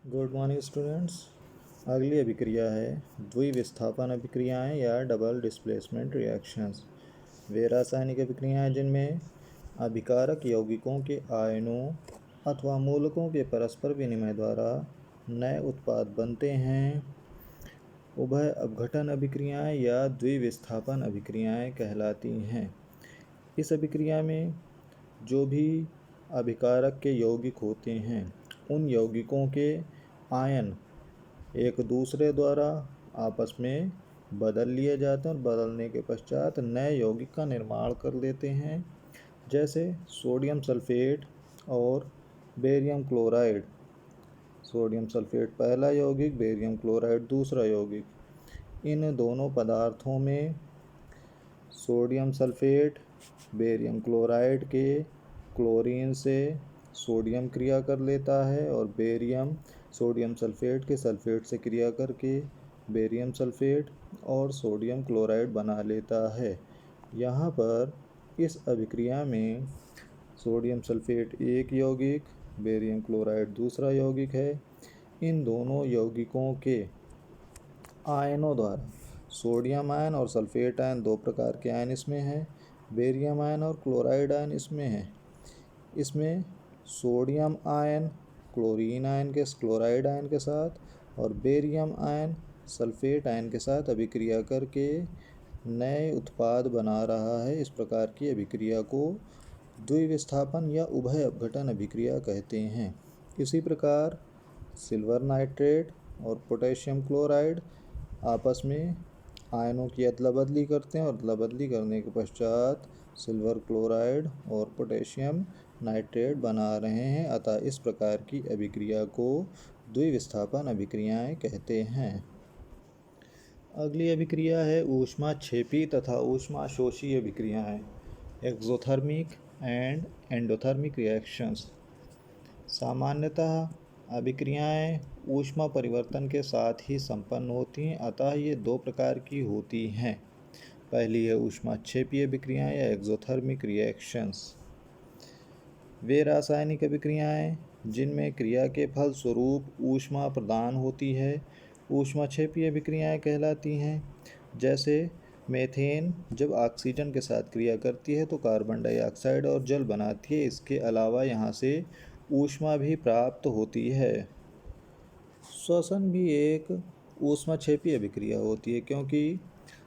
Good morning students. अगली अभिक्रिया है द्विविस्थापन अभिक्रियाएं या डबल डिस्प्लेसमेंट रिएक्शंस। वे रासायनिक अभिक्रियाएं जिनमें अभिकारक यौगिकों के आयनों अथवा मूलकों के परस्पर विनिमय द्वारा नए उत्पाद बनते हैं। उभय अपघटन अभिक्रियाएं या द्विविस्थापन अभिक्रियाएं कहलाती हैं। इस अभिक्रिया में जो भी अभिकारक के यौगिक होते हैं उन यौगिकों के आयन एक दूसरे द्वारा आपस में बदल लिए जाते हैं और बदलने के पश्चात नए यौगिक का निर्माण कर लेते हैं, जैसे सोडियम सल्फेट और बेरियम क्लोराइड। सोडियम सल्फेट पहला यौगिक, बेरियम क्लोराइड दूसरा यौगिक। इन दोनों पदार्थों में सोडियम सल्फेट बेरियम क्लोराइड के क्लोरीन से सोडियम क्रिया कर लेता है और बेरियम सोडियम सल्फेट के सल्फेट से क्रिया करके बेरियम सल्फेट और सोडियम क्लोराइड बना लेता है। यहाँ पर इस अभिक्रिया में सोडियम सल्फेट एक यौगिक, बेरियम क्लोराइड दूसरा यौगिक है। इन दोनों यौगिकों के आयनों द्वारा सोडियम आयन और सल्फेट आयन दो प्रकार के आयन इसमें हैं। बेरियम आयन और क्लोराइड आयन इसमें है। इसमें सोडियम आयन क्लोरीन आयन के क्लोराइड आयन के साथ और बेरियम आयन सल्फेट आयन के साथ अभिक्रिया करके नए उत्पाद बना रहा है। इस प्रकार की अभिक्रिया को द्विविस्थापन या उभय अपघटन अभिक्रिया कहते हैं। इसी प्रकार सिल्वर नाइट्रेट और पोटेशियम क्लोराइड आपस में आयनों की अदला बदली करते हैं और अदला बदली करने के पश्चात सिल्वर क्लोराइड और पोटेशियम नाइट्रेट बना रहे हैं। अतः इस प्रकार की अभिक्रिया को द्विविस्थापन अभिक्रियाएं कहते हैं। अगली अभिक्रिया है ऊष्माक्षेपी तथा ऊष्माशोषी अभिक्रियाएं, एक्सोथर्मिक एंड एंडोथर्मिक रिएक्शंस। सामान्यतः अभिक्रियाएं ऊष्मा परिवर्तन के साथ ही संपन्न होती हैं, अतः ये दो प्रकार की होती हैं। पहली है ऊष्माक्षेपी अभिक्रियाएं या एक्सोथर्मिक रिएक्शंस। वे रासायनिक अभिक्रियाएं जिनमें क्रिया के फल स्वरूप ऊष्मा प्रदान होती है ऊष्माक्षेपी अभिक्रियाएं कहलाती हैं। जैसे मेथेन जब ऑक्सीजन के साथ क्रिया करती है तो कार्बन डाइऑक्साइड और जल बनाती है। इसके अलावा यहाँ से ऊष्मा भी प्राप्त होती है। श्वसन भी एक ऊष्माक्षेपी अभिक्रिया होती है, क्योंकि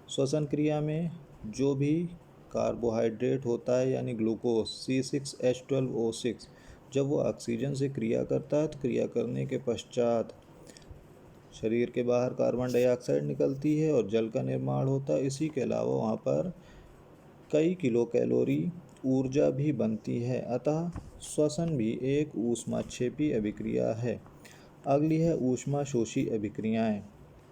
श्वसन क्रिया में जो भी कार्बोहाइड्रेट होता है यानी ग्लूकोज C6H12O6 जब वो ऑक्सीजन से क्रिया करता है तो क्रिया करने के पश्चात शरीर के बाहर कार्बन डाइऑक्साइड निकलती है और जल का निर्माण होता है। इसी के अलावा वहाँ पर कई किलो कैलोरी ऊर्जा भी बनती है। अतः श्वसन भी एक ऊष्माक्षेपी अभिक्रिया है। अगली है ऊष्माशोषी अभिक्रियाएं।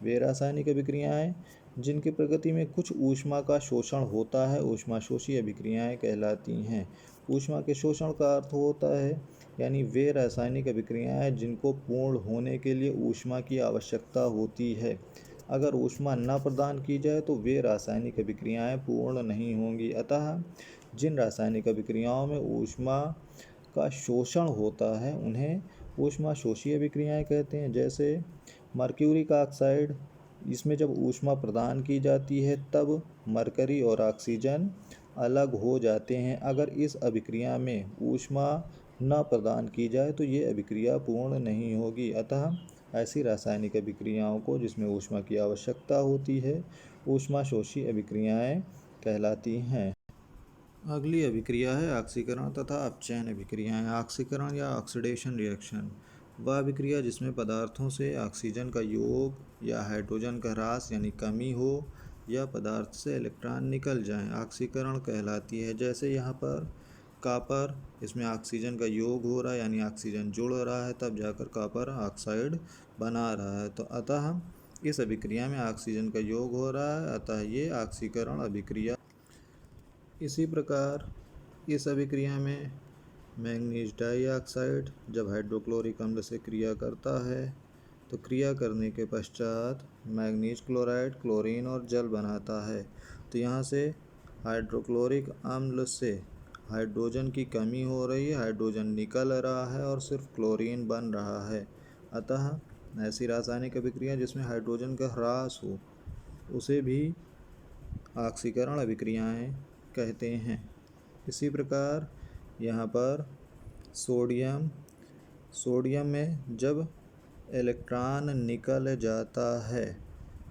वे रासायनिक अभिक्रियाएं जिनकी प्रगति में कुछ ऊष्मा का शोषण होता है ऊष्माशोषी अभिक्रियाएं कहलाती हैं। ऊष्मा के शोषण का अर्थ होता है यानी वे रासायनिक अभिक्रियाएं जिनको पूर्ण होने के लिए ऊष्मा की आवश्यकता होती है। अगर ऊष्मा न प्रदान की जाए तो वे रासायनिक अभिक्रियाएं पूर्ण नहीं होंगी। अतः जिन रासायनिक अभिक्रियाओं में ऊष्मा का शोषण होता है उन्हें ऊष्माशोषी अभिक्रियाएं कहते हैं। जैसे मर्क्यूरिक ऑक्साइड, इसमें जब ऊष्मा प्रदान की जाती है तब मरकरी और ऑक्सीजन अलग हो जाते हैं। अगर इस अभिक्रिया में ऊष्मा न प्रदान की जाए तो ये अभिक्रिया पूर्ण नहीं होगी। अतः ऐसी रासायनिक अभिक्रियाओं को जिसमें ऊष्मा की आवश्यकता होती है ऊष्माशोषी अभिक्रियाएं कहलाती हैं। अगली अभिक्रिया है ऑक्सीकरण तथा अपचयन अभिक्रियाएं। ऑक्सीकरण या ऑक्सीडेशन रिएक्शन वह अभिक्रिया जिसमें पदार्थों से ऑक्सीजन का योग या हाइड्रोजन का ह्रास यानी कमी हो या पदार्थ से इलेक्ट्रॉन निकल जाएं, ऑक्सीकरण कहलाती है। जैसे यहाँ पर कॉपर, इसमें ऑक्सीजन का योग हो रहा है यानी ऑक्सीजन जुड़ रहा है तब जाकर कॉपर ऑक्साइड बना रहा है। तो अतः इस अभिक्रिया में ऑक्सीजन का योग हो रहा है, अतः ये ऑक्सीकरण अभिक्रिया। इसी प्रकार इस अभिक्रिया में मैंगनीज डाइऑक्साइड जब हाइड्रोक्लोरिक अम्ल से क्रिया करता है तो क्रिया करने के पश्चात मैंगनीज क्लोराइड क्लोरीन और जल बनाता है। तो यहाँ से हाइड्रोक्लोरिक अम्ल से हाइड्रोजन की कमी हो रही है, हाइड्रोजन निकल रहा है और सिर्फ क्लोरीन बन रहा है। अतः ऐसी रासायनिक अभिक्रिया जिसमें हाइड्रोजन का ह्रास हो उसे भी ऑक्सीकरण अभिक्रियाएं कहते हैं। इसी प्रकार यहाँ पर सोडियम में जब इलेक्ट्रॉन निकल जाता है,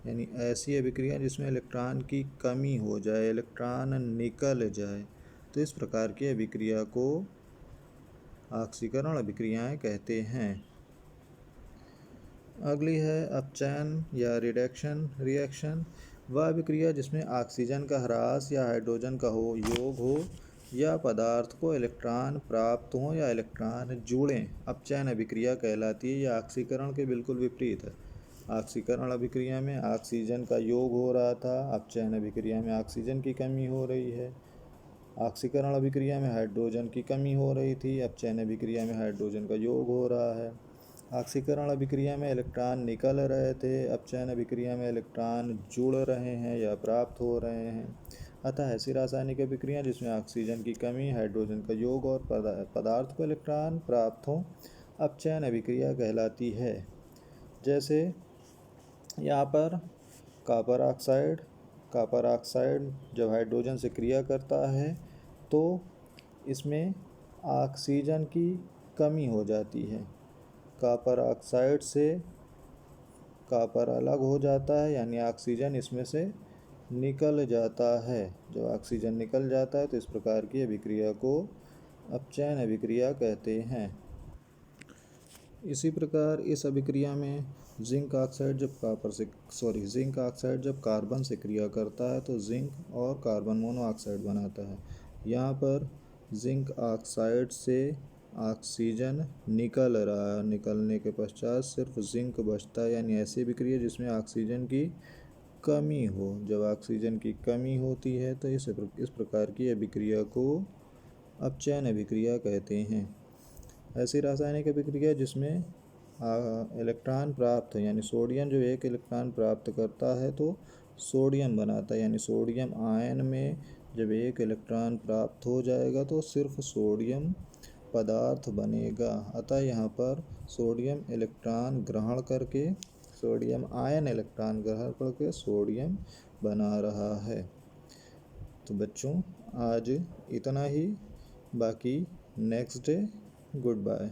यानी ऐसी अभिक्रिया जिसमें इलेक्ट्रॉन की कमी हो जाए, इलेक्ट्रॉन निकल जाए, तो इस प्रकार की अभिक्रिया को ऑक्सीकरण अभिक्रियाएं कहते हैं। अगली है अपचयन या रिडक्शन रिएक्शन। वह अभिक्रिया जिसमें ऑक्सीजन का ह्रास या हाइड्रोजन का योग हो या पदार्थ को इलेक्ट्रॉन प्राप्त हो या इलेक्ट्रॉन जुड़ें, अपचयन अभिक्रिया कहलाती है। यह ऑक्सीकरण के बिल्कुल विपरीत है। ऑक्सीकरण अभिक्रिया में ऑक्सीजन का योग हो रहा था, अपचयन अभिक्रिया में ऑक्सीजन की कमी हो रही है। ऑक्सीकरण अभिक्रिया में हाइड्रोजन की कमी हो रही थी, अपचयन अभिक्रिया में हाइड्रोजन का योग हो रहा है। ऑक्सीकरण अभिक्रिया में इलेक्ट्रॉन निकल रहे थे, अपचयन अभिक्रिया में इलेक्ट्रॉन जुड़ रहे हैं या प्राप्त हो रहे हैं। अतः ऐसी रासायनिक अभिक्रिया जिसमें ऑक्सीजन की कमी, हाइड्रोजन का योग और पदार्थ को इलेक्ट्रॉन प्राप्त हो, अपचयन अभिक्रिया कहलाती है। जैसे यहाँ पर कॉपर ऑक्साइड जब हाइड्रोजन से क्रिया करता है तो इसमें ऑक्सीजन की कमी हो जाती है। कॉपर ऑक्साइड से कॉपर अलग हो जाता है, यानी ऑक्सीजन इसमें से निकल जाता है। जब ऑक्सीजन निकल जाता है तो इस प्रकार की अभिक्रिया को अपचयन अभिक्रिया कहते हैं। इसी प्रकार इस अभिक्रिया में जिंक ऑक्साइड जब कार्बन से क्रिया करता है तो जिंक और कार्बन मोनोऑक्साइड बनाता है। यहाँ पर जिंक ऑक्साइड से ऑक्सीजन निकल रहा है, निकलने के पश्चात सिर्फ जिंक बचता है, यानी ऐसी अभिक्रिया जिसमें ऑक्सीजन की कमी हो। जब ऑक्सीजन की कमी होती है तो इस प्रकार की अभिक्रिया को अपचयन अभिक्रिया कहते हैं। ऐसी रासायनिक अभिक्रिया जिसमें इलेक्ट्रॉन प्राप्त है, यानी सोडियम जो एक इलेक्ट्रॉन प्राप्त करता है तो सोडियम बनाता है, यानी सोडियम आयन में जब एक इलेक्ट्रॉन प्राप्त हो जाएगा तो सिर्फ सोडियम पदार्थ बनेगा। अतः यहाँ पर सोडियम आयन इलेक्ट्रॉन ग्रहण करके सोडियम बना रहा है। तो बच्चों आज इतना ही, बाकी नेक्स्ट डे। Good bye.